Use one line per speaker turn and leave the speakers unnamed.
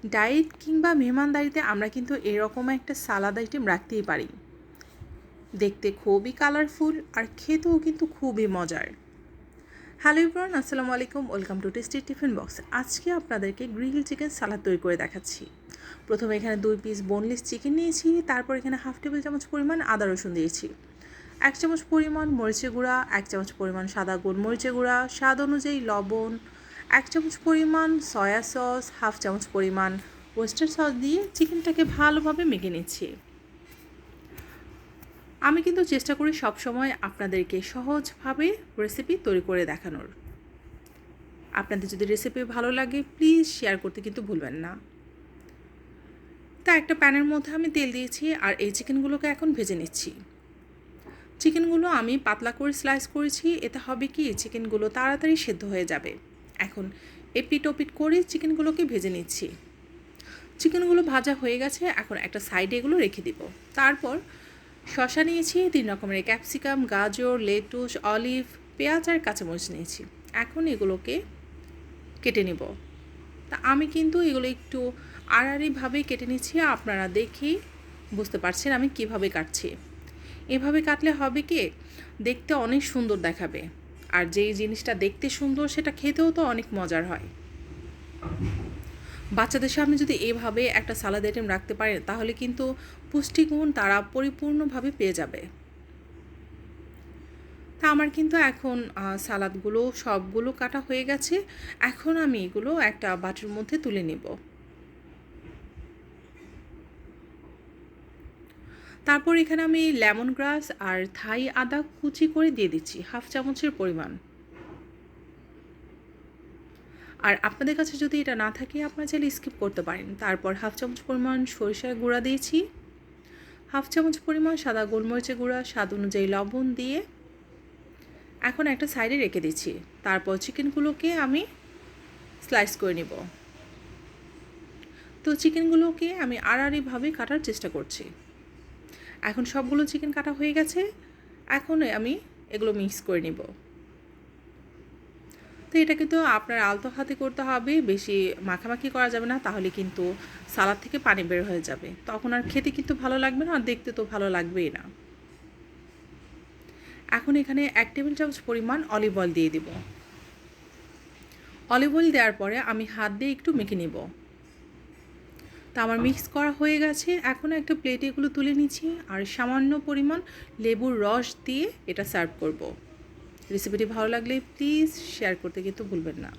Diet কিংবা মেহমানদারিতে আমরা কিন্তু এরকম একটা সালাদ আইটেম রাখতেই পারি। দেখতে খুবই কালারফুল আর খেতেও কিন্তু খুবই মজার। হ্যালো এভরিওয়ান, আসসালামু আলাইকুম, welcome to tasty tiffin box. আজকে আপনাদেরকে গ্রিল চিকেন সালাদ তৈরি করে দেখাচ্ছি। প্রথমে এখানে 2 পিস বোনলেস চিকেন নিয়েছি, তারপর এখানে হাফ টেবিল চামচ পরিমাণ আদা রসুন দিয়েছি, 1 চামচ পরিমাণ মরিচের গুঁড়া, 1 চামচ পরিমাণ সাদা গোলমরিচের গুঁড়া, স্বাদ অনুযায়ী লবণ, 1 চামচ পরিমাণ সয়া সস, হাফ চামচ পরিমাণ ওয়েস্টার সস দিয়ে চিকেনটাকে ভালোভাবে মেখে নিচ্ছি। আমি কিন্তু চেষ্টা করি সবসময় আপনাদেরকে সহজভাবে রেসিপি তৈরি করে দেখানোর। আপনাদের যদি রেসিপি ভালো লাগে প্লিজ শেয়ার করতে কিন্তু ভুলবেন না। তা একটা প্যানের মধ্যে আমি তেল দিয়েছি আর এই চিকেনগুলোকে এখন ভেজে নিচ্ছি। চিকেনগুলো আমি পাতলা করে স্লাইস করেছি, এতে হবে কি চিকেনগুলো তাড়াতাড়ি সেদ্ধ হয়ে যাবে। এখন এপিট ওপিট করে চিকেনগুলোকে ভেজে নিচ্ছি। চিকেনগুলো ভাজা হয়ে গেছে, এখন একটা সাইডে এগুলো রেখে দিব। তারপর শসা নিয়েছি, 3 রকমের ক্যাপসিকাম, গাজর, লেটুস, অলিভ, পেঁয়াজ আর কাঁচামরিচ নিয়েছি। এখন এগুলোকে কেটে নেব। তা আমি কিন্তু এগুলো একটু আড়াআড়িভাবেই কেটে নিচ্ছি, আপনারা দেখেই বুঝতে পারছেন আমি কিভাবে কাটছি। এভাবে কাটলে হবে কি দেখতে অনেক সুন্দর দেখাবে, আর যেই জিনিসটা দেখতে সুন্দর সেটা খেতেও তো অনেক মজার হয়। বাচ্চাদের সামনে যদি এভাবে একটা সালাদ আইটেম রাখতে পারেন তাহলে কিন্তু পুষ্টিগুণ তারা পরিপূর্ণভাবে পেয়ে যাবে। তা আমার কিন্তু এখন সালাদগুলো সবগুলো কাটা হয়ে গেছে। এখন আমি এগুলো একটা বাটির মধ্যে তুলে নেব। তারপর এখানে আমি লেমন গ্রাস আর থাই আদা কুচি করে দিয়ে দিচ্ছি, হাফ চামচের পরিমাণ। আর আপনাদের কাছে যদি এটা না থাকে আপনারা চাইলে স্কিপ করতে পারেন। তারপর হাফ চামচ পরিমাণ সরিষার গুঁড়া দিয়েছি, হাফ চামচ পরিমাণ সাদা গোলমরিচের গুঁড়া, স্বাদ অনুযায়ী লবণ দিয়ে এখন একটা সাইডে রেখে দিচ্ছি। তারপর চিকেনগুলোকে আমি স্লাইস করে নিব। তো চিকেনগুলোকে আমি আড়াআড়িভাবে কাটার চেষ্টা করছি। এখন সবগুলো চিকেন কাটা হয়ে গেছে, এখন আমি এগুলো মিক্স করে নিব। তো এটা কিন্তু আপনার আলতো হাতে করতে হবে, বেশি মাখামাখি করা যাবে না, তাহলে কিন্তু সালাদ থেকে পানি বের হয়ে যাবে, তখন আর খেতে কিন্তু ভালো লাগবে না আর দেখতে তো ভালো লাগবেই না। এখন এখানে 1 টেবিল চামচ পরিমাণ অলিভ অয়েল দিয়ে দিব। অলিভ অয়েল দেওয়ার পরে আমি হাত দিয়ে একটু মেখে নিব। তা আমার মিক্স করা হয়ে গেছে, এখন একটা প্লেটে এগুলো তুলে নিচ্ছি আর সামান্য পরিমাণ লেবুর রস দিয়ে এটা সার্ভ করব। রেসিপিটি ভালো লাগলে প্লিজ শেয়ার করতে কিন্তু ভুলবেন না।